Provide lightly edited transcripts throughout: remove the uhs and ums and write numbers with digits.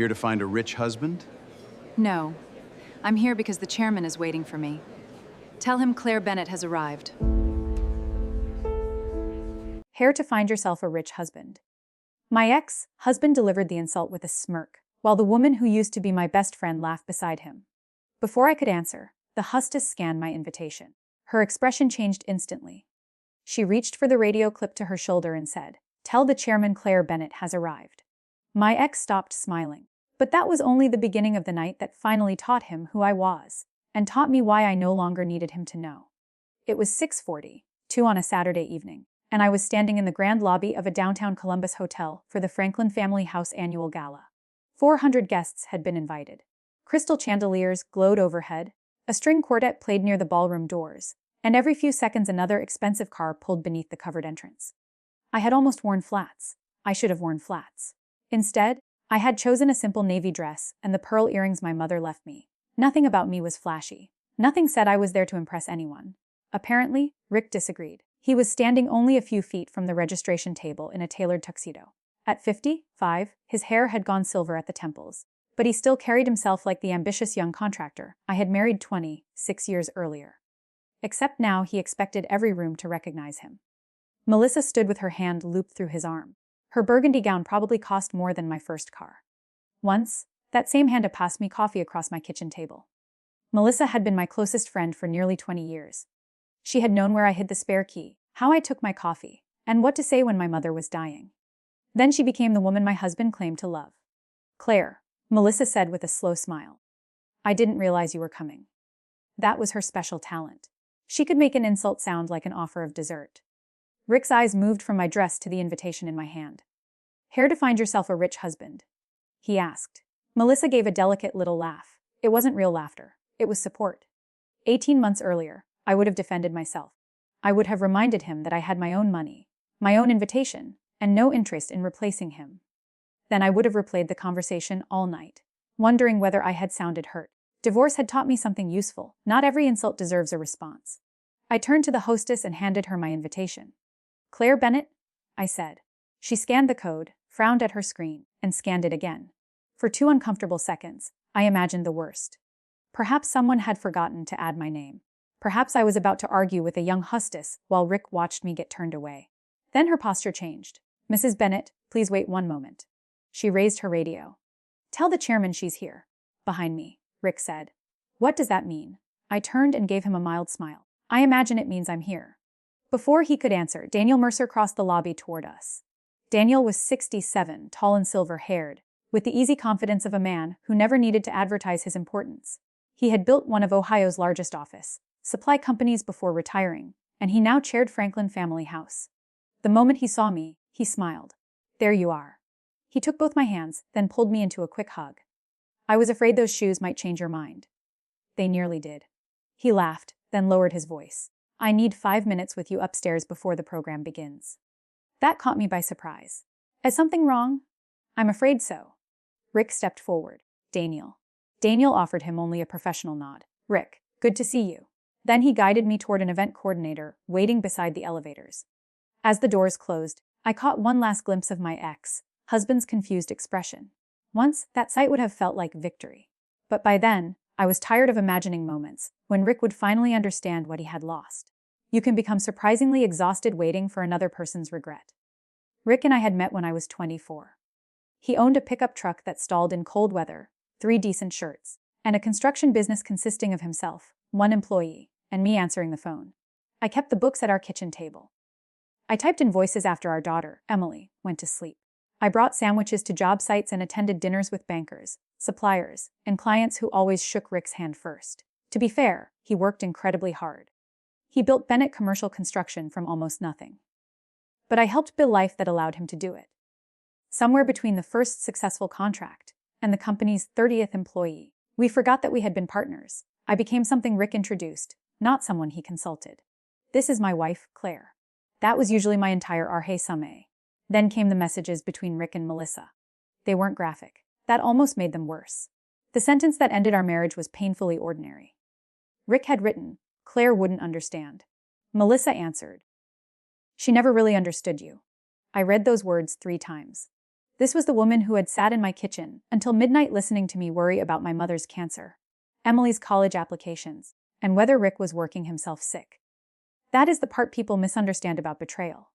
Here to find a rich husband? No. I'm here because the chairman is waiting for me. Tell him Claire Bennett has arrived. Here to find yourself a rich husband. My ex-husband delivered the insult with a smirk, while the woman who used to be my best friend laughed beside him. Before I could answer, the hostess scanned my invitation. Her expression changed instantly. She reached for the radio clip to her shoulder and said, "Tell the chairman Claire Bennett has arrived." My ex stopped smiling. But that was only the beginning of the night that finally taught him who I was, and taught me why I no longer needed him to know. It was 6:42 on a Saturday evening, and I was standing in the grand lobby of a downtown Columbus hotel for the Franklin Family House annual gala. 400 guests had been invited. Crystal chandeliers glowed overhead, a string quartet played near the ballroom doors, and every few seconds another expensive car pulled beneath the covered entrance. I had almost worn flats. I should have worn flats. Instead, I had chosen a simple navy dress and the pearl earrings my mother left me. Nothing about me was flashy. Nothing said I was there to impress anyone. Apparently, Rick disagreed. He was standing only a few feet from the registration table in a tailored tuxedo. At 55, his hair had gone silver at the temples, but he still carried himself like the ambitious young contractor I had married 26 years earlier. Except now he expected every room to recognize him. Melissa stood with her hand looped through his arm. Her burgundy gown probably cost more than my first car. Once, that same hand had passed me coffee across my kitchen table. Melissa had been my closest friend for nearly 20 years. She had known where I hid the spare key, how I took my coffee, and what to say when my mother was dying. Then she became the woman my husband claimed to love. "Claire," Melissa said with a slow smile. "I didn't realize you were coming." That was her special talent. She could make an insult sound like an offer of dessert. Rick's eyes moved from my dress to the invitation in my hand. "Here to find yourself a rich husband?" he asked. Melissa gave a delicate little laugh. It wasn't real laughter. It was support. 18 months earlier, I would have defended myself. I would have reminded him that I had my own money, my own invitation, and no interest in replacing him. Then I would have replayed the conversation all night, wondering whether I had sounded hurt. Divorce had taught me something useful. Not every insult deserves a response. I turned to the hostess and handed her my invitation. "Claire Bennett?" I said. She scanned the code, frowned at her screen, and scanned it again. For 2 uncomfortable seconds, I imagined the worst. Perhaps someone had forgotten to add my name. Perhaps I was about to argue with a young hostess while Rick watched me get turned away. Then her posture changed. "Mrs. Bennett, please wait 1 moment." She raised her radio. "Tell the chairman she's here." "Behind me," Rick said. "What does that mean?" I turned and gave him a mild smile. "I imagine it means I'm here." Before he could answer, Daniel Mercer crossed the lobby toward us. Daniel was 67, tall and silver-haired, with the easy confidence of a man who never needed to advertise his importance. He had built one of Ohio's largest supply companies before retiring, and he now chaired Franklin Family House. The moment he saw me, he smiled. "There you are." He took both my hands, then pulled me into a quick hug. "I was afraid those shoes might change your mind." They nearly did. He laughed, then lowered his voice. "I need 5 minutes with you upstairs before the program begins." That caught me by surprise. "Is something wrong?" "I'm afraid so." Rick stepped forward. "Daniel." Daniel offered him only a professional nod. "Rick, good to see you." Then he guided me toward an event coordinator waiting beside the elevators. As the doors closed, I caught one last glimpse of my ex-husband's confused expression. Once, that sight would have felt like victory. But by then, I was tired of imagining moments when Rick would finally understand what he had lost. You can become surprisingly exhausted waiting for another person's regret. Rick and I had met when I was 24. He owned a pickup truck that stalled in cold weather, 3 decent shirts, and a construction business consisting of himself, 1 employee, and me answering the phone. I kept the books at our kitchen table. I typed invoices after our daughter, Emily, went to sleep. I brought sandwiches to job sites and attended dinners with bankers, suppliers, and clients who always shook Rick's hand first. To be fair, he worked incredibly hard. He built Bennett Commercial Construction from almost nothing. But I helped build life that allowed him to do it. Somewhere between the first successful contract and the company's 30th employee, we forgot that we had been partners. I became something Rick introduced, not someone he consulted. "This is my wife, Claire." That was usually my entire arhe sume. Then came the messages between Rick and Melissa. They weren't graphic. That almost made them worse. The sentence that ended our marriage was painfully ordinary. Rick had written, "Claire wouldn't understand." Melissa answered, "She never really understood you." I read those words 3 times. This was the woman who had sat in my kitchen until midnight listening to me worry about my mother's cancer, Emily's college applications, and whether Rick was working himself sick. That is the part people misunderstand about betrayal.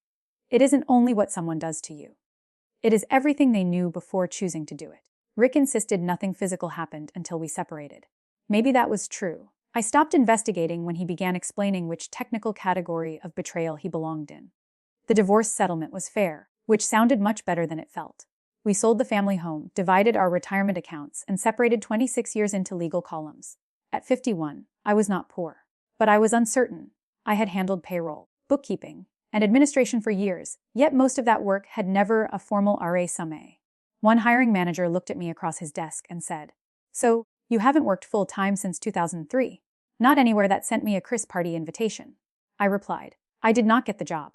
It isn't only what someone does to you. It is everything they knew before choosing to do it. Rick insisted nothing physical happened until we separated. Maybe that was true. I stopped investigating when he began explaining which technical category of betrayal he belonged in. The divorce settlement was fair, which sounded much better than it felt. We sold the family home, divided our retirement accounts, and separated 26 years into legal columns. At 51, I was not poor. But I was uncertain. I had handled payroll, bookkeeping, and administration for years, yet most of that work had never a formal RA summe. One hiring manager looked at me across his desk and said, "So, you haven't worked full-time since 2003? Not anywhere that sent me a Chris party invitation." I replied, "I did not get the job."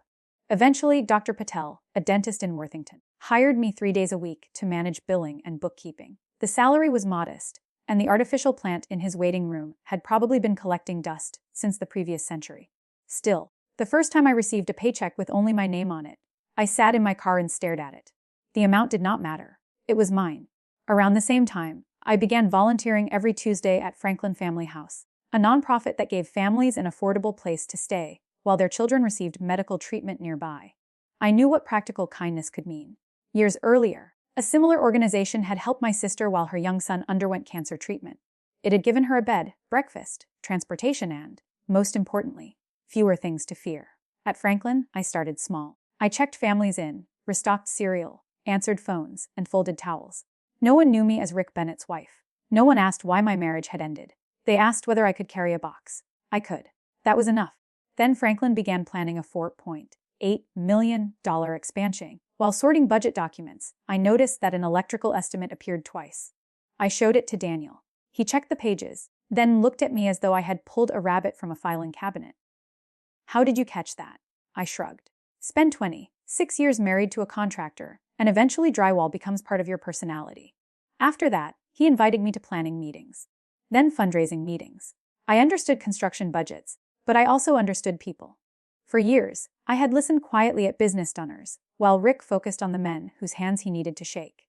Eventually, Dr. Patel, a dentist in Worthington, hired me 3 days a week to manage billing and bookkeeping. The salary was modest, and the artificial plant in his waiting room had probably been collecting dust since the previous century. Still, the first time I received a paycheck with only my name on it, I sat in my car and stared at it. The amount did not matter. It was mine. Around the same time, I began volunteering every Tuesday at Franklin Family House, a nonprofit that gave families an affordable place to stay while their children received medical treatment nearby. I knew what practical kindness could mean. Years earlier, a similar organization had helped my sister while her young son underwent cancer treatment. It had given her a bed, breakfast, transportation, and, most importantly, fewer things to fear. At Franklin, I started small. I checked families in, restocked cereal, answered phones, and folded towels. No one knew me as Rick Bennett's wife. No one asked why my marriage had ended. They asked whether I could carry a box. I could. That was enough. Then Franklin began planning a $4.8 million expansion. While sorting budget documents, I noticed that an electrical estimate appeared twice. I showed it to Daniel. He checked the pages, then looked at me as though I had pulled a rabbit from a filing cabinet. "How did you catch that?" I shrugged. Spend 26 years married to a contractor, and eventually drywall becomes part of your personality. After that, he invited me to planning meetings. Then fundraising meetings. I understood construction budgets, but I also understood people. For years, I had listened quietly at business donors, while Rick focused on the men whose hands he needed to shake.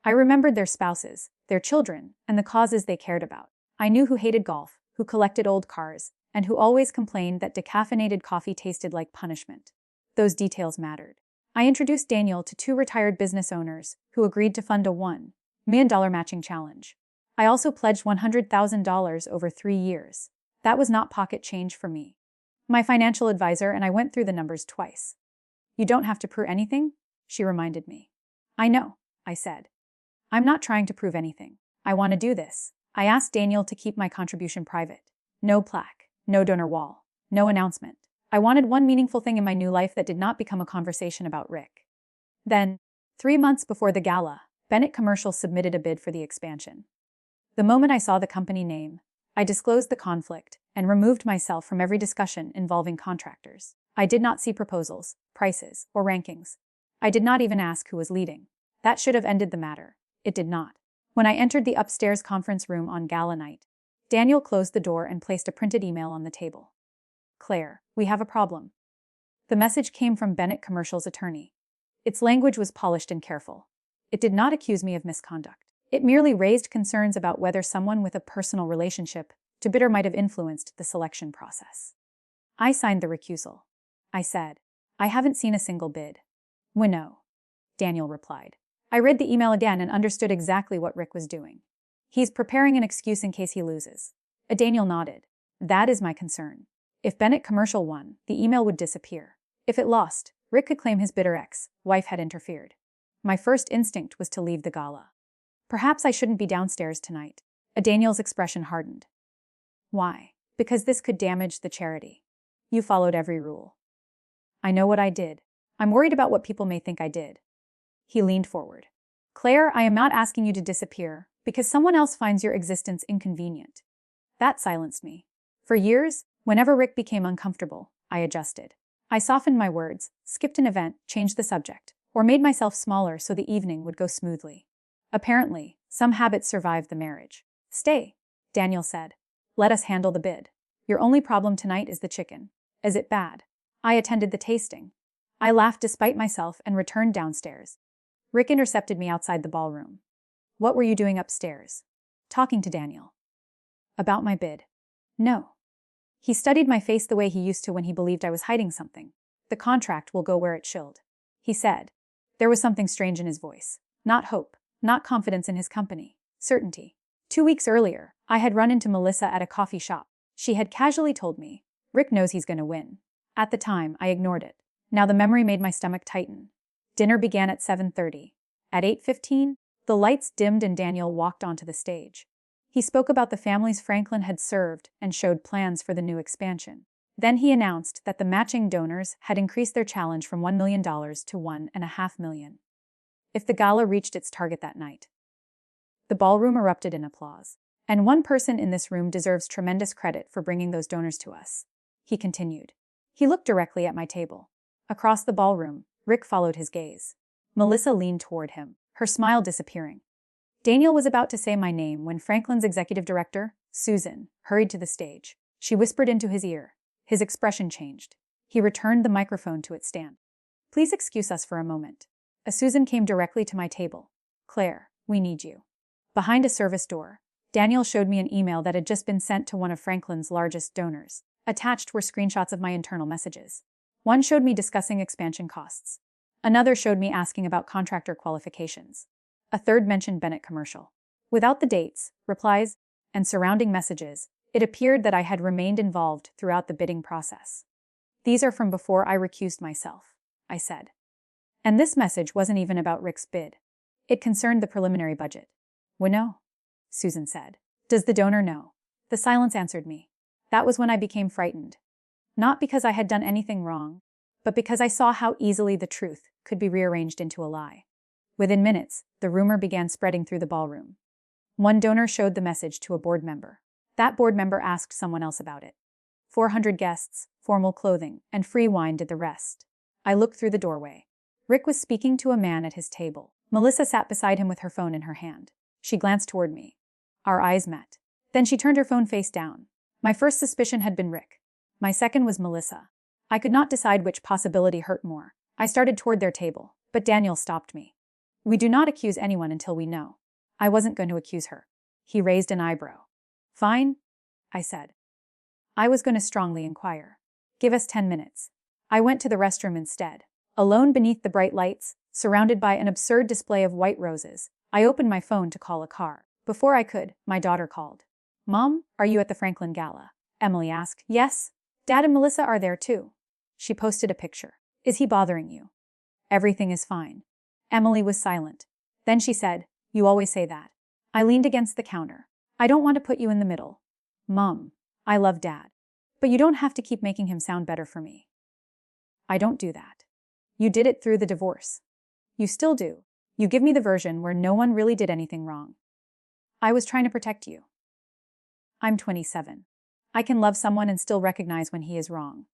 I remembered their spouses, their children, and the causes they cared about. I knew who hated golf, who collected old cars, and who always complained that decaffeinated coffee tasted like punishment. Those details mattered. I introduced Daniel to 2 retired business owners who agreed to fund a $1 million matching challenge. I also pledged $100,000 over 3 years. That was not pocket change for me. My financial advisor and I went through the numbers twice. "You don't have to prove anything," she reminded me. "I know," I said. "I'm not trying to prove anything. I want to do this." I asked Daniel to keep my contribution private. No plaque, no donor wall, no announcement. I wanted one meaningful thing in my new life that did not become a conversation about Rick. Then, 3 months before the gala, Bennett Commercial submitted a bid for the expansion. The moment I saw the company name, I disclosed the conflict and removed myself from every discussion involving contractors. I did not see proposals, prices, or rankings. I did not even ask who was leading. That should have ended the matter. It did not. When I entered the upstairs conference room on gala night, Daniel closed the door and placed a printed email on the table. "Claire, we have a problem." The message came from Bennett Commercial's attorney. Its language was polished and careful. It did not accuse me of misconduct. It merely raised concerns about whether someone with a personal relationship to bidder might have influenced the selection process. I signed the recusal. I said, "I haven't seen a single bid." "No," Daniel replied. I read the email again and understood exactly what Rick was doing. He's preparing an excuse in case he loses. Daniel nodded. That is my concern. If Bennett Commercial won, the email would disappear. If it lost, Rick could claim his bitter ex-wife had interfered. My first instinct was to leave the gala. Perhaps I shouldn't be downstairs tonight. Daniel's expression hardened. "Why?" "Because this could damage the charity. You followed every rule." "I know what I did. I'm worried about what people may think I did." He leaned forward. "Claire, I am not asking you to disappear because someone else finds your existence inconvenient." That silenced me. For years, whenever Rick became uncomfortable, I adjusted. I softened my words, skipped an event, changed the subject, or made myself smaller so the evening would go smoothly. Apparently, some habits survived the marriage. "Stay," Daniel said. "Let us handle the bid. Your only problem tonight is the chicken. Is it bad?" I attended the tasting. I laughed despite myself and returned downstairs. Rick intercepted me outside the ballroom. What were you doing upstairs? Talking to Daniel. About my bid. No. He studied my face the way he used to when he believed I was hiding something. The contract will go where it should, he said. There was something strange in his voice. Not hope, not confidence in his company, certainty. 2 weeks earlier, I had run into Melissa at a coffee shop. She had casually told me, Rick knows he's going to win. At the time, I ignored it. Now the memory made my stomach tighten. Dinner began at 7:30. At 8:15, the lights dimmed and Daniel walked onto the stage. He spoke about the families Franklin had served and showed plans for the new expansion. Then he announced that the matching donors had increased their challenge from $1 million to $1.5 million. If the gala reached its target that night. The ballroom erupted in applause. And one person in this room deserves tremendous credit for bringing those donors to us, he continued. He looked directly at my table. Across the ballroom, Rick followed his gaze. Melissa leaned toward him, her smile disappearing. Daniel was about to say my name when Franklin's executive director, Susan, hurried to the stage. She whispered into his ear. His expression changed. He returned the microphone to its stand. Please excuse us for a moment. Susan came directly to my table. Claire, we need you. Behind a service door, Daniel showed me an email that had just been sent to one of Franklin's largest donors. Attached were screenshots of my internal messages. One showed me discussing expansion costs. Another showed me asking about contractor qualifications. A third mentioned Bennett commercial. Without the dates, replies, and surrounding messages, it appeared that I had remained involved throughout the bidding process. These are from before I recused myself, I said. And this message wasn't even about Rick's bid. It concerned the preliminary budget. We know, Susan said. Does the donor know? The silence answered me. That was when I became frightened. Not because I had done anything wrong, but because I saw how easily the truth could be rearranged into a lie. Within minutes, the rumor began spreading through the ballroom. One donor showed the message to a board member. That board member asked someone else about it. 400 guests, formal clothing, and free wine did the rest. I looked through the doorway. Rick was speaking to a man at his table. Melissa sat beside him with her phone in her hand. She glanced toward me. Our eyes met. Then she turned her phone face down. My first suspicion had been Rick. My second was Melissa. I could not decide which possibility hurt more. I started toward their table, but Daniel stopped me. We do not accuse anyone until we know. I wasn't going to accuse her. He raised an eyebrow. Fine, I said. I was going to strongly inquire. Give us 10 minutes. I went to the restroom instead. Alone beneath the bright lights, surrounded by an absurd display of white roses, I opened my phone to call a car. Before I could, my daughter called. Mom, are you at the Franklin Gala? Emily asked. Yes. Dad and Melissa are there too. She posted a picture. Is he bothering you? Everything is fine. Emily was silent. Then she said, You always say that. I leaned against the counter. I don't want to put you in the middle. Mom, I love Dad. But you don't have to keep making him sound better for me. I don't do that. You did it through the divorce. You still do. You give me the version where no one really did anything wrong. I was trying to protect you. I'm 27. I can love someone and still recognize when he is wrong.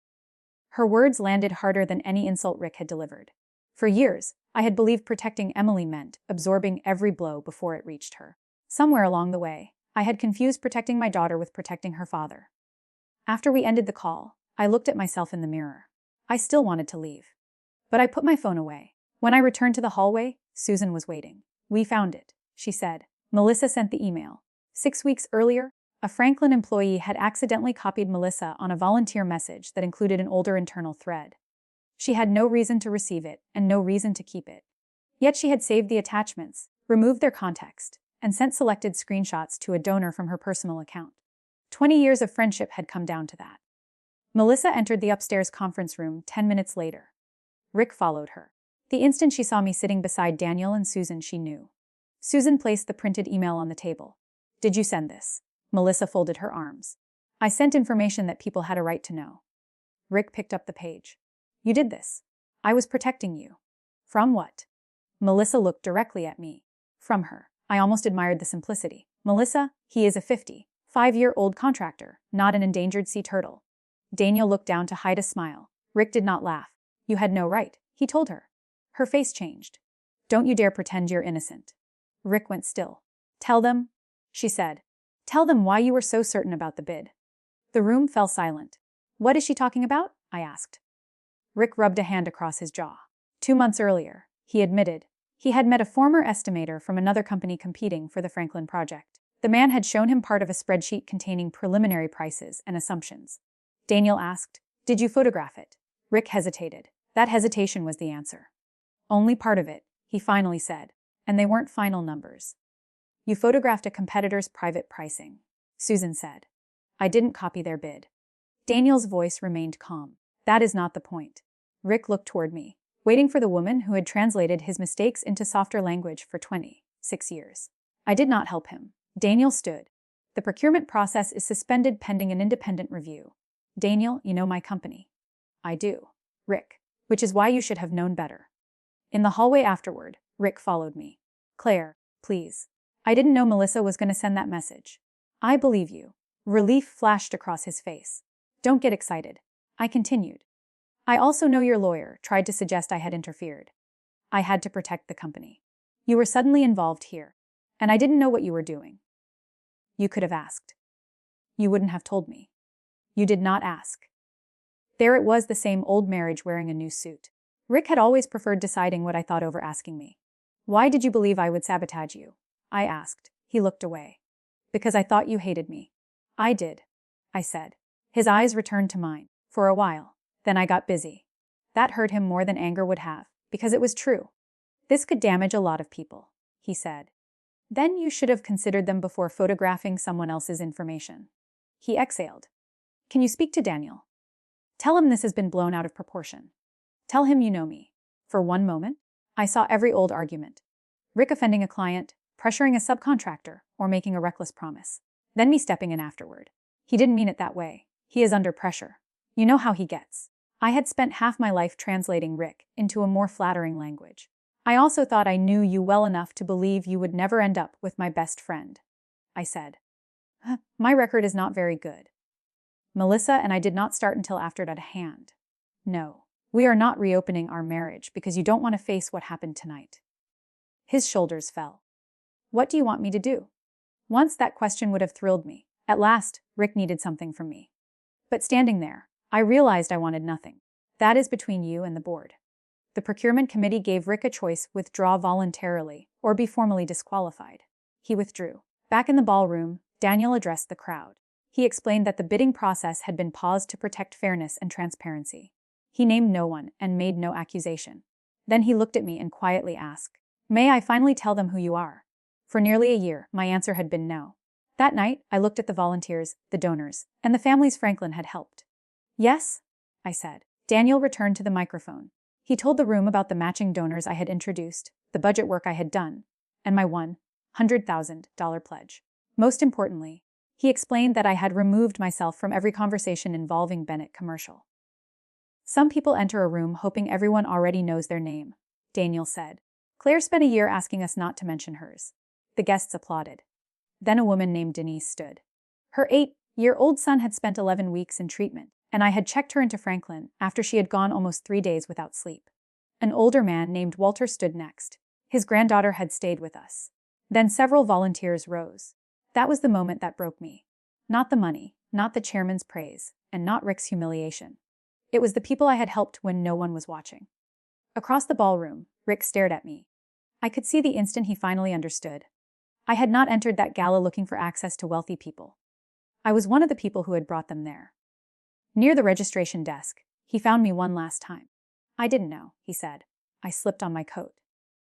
Her words landed harder than any insult Rick had delivered. For years, I had believed protecting Emily meant absorbing every blow before it reached her. Somewhere along the way, I had confused protecting my daughter with protecting her father. After we ended the call, I looked at myself in the mirror. I still wanted to leave. But I put my phone away. When I returned to the hallway, Susan was waiting. We found it, she said. Melissa sent the email. 6 weeks earlier, a Franklin employee had accidentally copied Melissa on a volunteer message that included an older internal thread. She had no reason to receive it and no reason to keep it. Yet she had saved the attachments, removed their context, and sent selected screenshots to a donor from her personal account. 20 years of friendship had come down to that. Melissa entered the upstairs conference room 10 minutes later. Rick followed her. The instant she saw me sitting beside Daniel and Susan, she knew. Susan placed the printed email on the table. Did you send this? Melissa folded her arms. I sent information that people had a right to know. Rick picked up the page. You did this. I was protecting you. From what? Melissa looked directly at me. From her. I almost admired the simplicity. Melissa, he is a 55-year-old contractor, not an endangered sea turtle. Daniel looked down to hide a smile. Rick did not laugh. You had no right, he told her. Her face changed. Don't you dare pretend you're innocent. Rick went still. Tell them, she said. Tell them why you were so certain about the bid. The room fell silent. What is she talking about? I asked. Rick rubbed a hand across his jaw. 2 months earlier, he admitted, He had met a former estimator from another company competing for the Franklin project. The man had shown him part of a spreadsheet containing preliminary prices and assumptions. Daniel asked, "Did you photograph it?" Rick hesitated. That hesitation was the answer. "Only part of it," he finally said, "and they weren't final numbers." "You photographed a competitor's private pricing," Susan said. "I didn't copy their bid." Daniel's voice remained calm. "That is not the point." Rick looked toward me, waiting for the woman who had translated his mistakes into softer language for 26 years. I did not help him. Daniel stood. "The procurement process is suspended pending an independent review." "Daniel, you know my company." "I do." "Rick, which is why you should have known better." In the hallway afterward, Rick followed me. "Claire, please. I didn't know Melissa was going to send that message." "I believe you." Relief flashed across his face. "Don't get excited." I continued. "I also know your lawyer tried to suggest I had interfered. I had to protect the company. You were suddenly involved here, and I didn't know what you were doing." "You could have asked." "You wouldn't have told me." "You did not ask." There it was, the same old marriage wearing a new suit. Rick had always preferred deciding what I thought over asking me. "Why did you believe I would sabotage you?" I asked. He looked away. "Because I thought you hated me." "I did," I said. His eyes returned to mine. "For a while. Then I got busy." That hurt him more than anger would have, because it was true. "This could damage a lot of people," he said. "Then you should have considered them before photographing someone else's information." He exhaled. "Can you speak to Daniel? Tell him this has been blown out of proportion. Tell him you know me." For one moment, I saw every old argument. Rick offending a client, pressuring a subcontractor, or making a reckless promise. Then me stepping in afterward. "He didn't mean it that way. He is under pressure. You know how he gets." I had spent half my life translating Rick into a more flattering language. "I also thought I knew you well enough to believe you would never end up with my best friend," I said. "My record is not very good. Melissa and I did not start until after it had a hand. No, we are not reopening our marriage because you don't want to face what happened tonight." His shoulders fell. "What do you want me to do?" Once that question would have thrilled me. At last, Rick needed something from me. But standing there, I realized I wanted nothing. "That is between you and the board." The procurement committee gave Rick a choice: withdraw voluntarily or be formally disqualified. He withdrew. Back in the ballroom, Daniel addressed the crowd. He explained that the bidding process had been paused to protect fairness and transparency. He named no one and made no accusation. Then he looked at me and quietly asked, "May I finally tell them who you are?" For nearly a year, my answer had been no. That night, I looked at the volunteers, the donors, and the families Franklin had helped. "Yes?" I said. Daniel returned to the microphone. He told the room about the matching donors I had introduced, the budget work I had done, and my $100,000 pledge. Most importantly, he explained that I had removed myself from every conversation involving Bennett commercial. "Some people enter a room hoping everyone already knows their name," Daniel said. "Claire spent a year asking us not to mention hers." The guests applauded. Then a woman named Denise stood. Her 8-year-old son had spent 11 weeks in treatment, and I had checked her into Franklin after she had gone almost 3 days without sleep. An older man named Walter stood next. His granddaughter had stayed with us. Then several volunteers rose. That was the moment that broke me. Not the money, not the chairman's praise, and not Rick's humiliation. It was the people I had helped when no one was watching. Across the ballroom, Rick stared at me. I could see the instant he finally understood. I had not entered that gala looking for access to wealthy people. I was one of the people who had brought them there. Near the registration desk, he found me one last time. "I didn't know," he said. I slipped on my coat.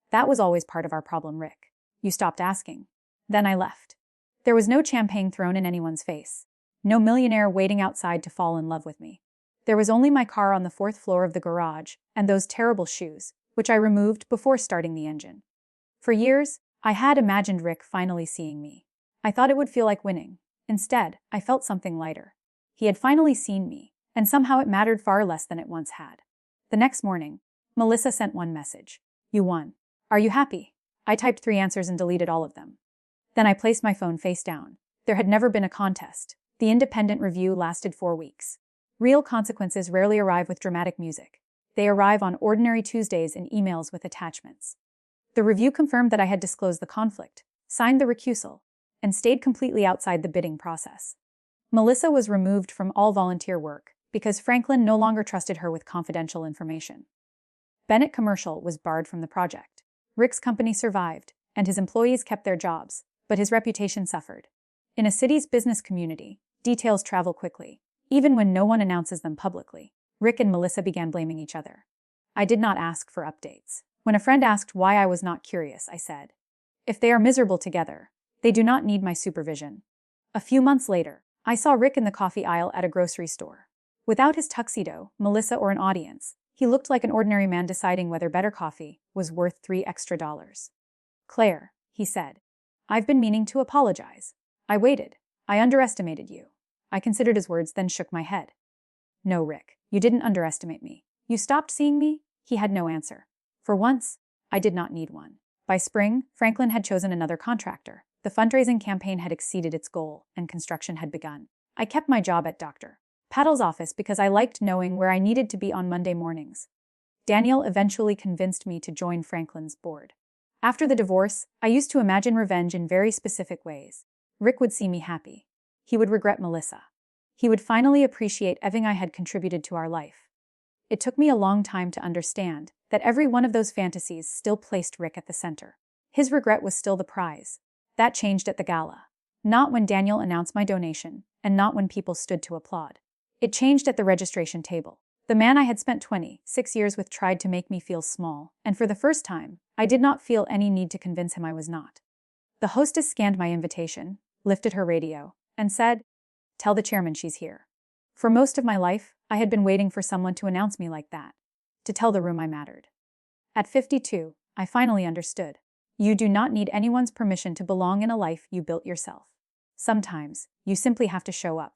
"That was always part of our problem, Rick. You stopped asking." Then I left. There was no champagne thrown in anyone's face. No millionaire waiting outside to fall in love with me. There was only my car on the 4th floor of the garage and those terrible shoes, which I removed before starting the engine. For years, I had imagined Rick finally seeing me. I thought it would feel like winning. Instead, I felt something lighter. He had finally seen me, and somehow it mattered far less than it once had. The next morning, Melissa sent one message. "You won. Are you happy?" I typed 3 answers and deleted all of them. Then I placed my phone face down. There had never been a contest. The independent review lasted 4 weeks. Real consequences rarely arrive with dramatic music. They arrive on ordinary Tuesdays in emails with attachments. The review confirmed that I had disclosed the conflict, signed the recusal, and stayed completely outside the bidding process. Melissa was removed from all volunteer work because Franklin no longer trusted her with confidential information. Bennett Commercial was barred from the project. Rick's company survived, and his employees kept their jobs, but his reputation suffered. In a city's business community, details travel quickly, even when no one announces them publicly. Rick and Melissa began blaming each other. I did not ask for updates. When a friend asked why I was not curious, I said, "If they are miserable together, they do not need my supervision." A few months later, I saw Rick in the coffee aisle at a grocery store. Without his tuxedo, Melissa, or an audience, he looked like an ordinary man deciding whether better coffee was worth $3 extra. "Claire," he said, "I've been meaning to apologize. I waited. I underestimated you." I considered his words, then shook my head. "No, Rick, you didn't underestimate me. You stopped seeing me?" He had no answer. For once, I did not need one. By spring, Franklin had chosen another contractor. The fundraising campaign had exceeded its goal, and construction had begun. I kept my job at Dr. Paddle's office because I liked knowing where I needed to be on Monday mornings. Daniel eventually convinced me to join Franklin's board. After the divorce, I used to imagine revenge in very specific ways. Rick would see me happy. He would regret Melissa. He would finally appreciate everything I had contributed to our life. It took me a long time to understand that every one of those fantasies still placed Rick at the center. His regret was still the prize. That changed at the gala. Not when Daniel announced my donation, and not when people stood to applaud. It changed at the registration table. The man I had spent 26 years with tried to make me feel small, and for the first time, I did not feel any need to convince him I was not. The hostess scanned my invitation, lifted her radio, and said, "Tell the chairman she's here." For most of my life, I had been waiting for someone to announce me like that, to tell the room I mattered. At 52, I finally understood. You do not need anyone's permission to belong in a life you built yourself. Sometimes, you simply have to show up.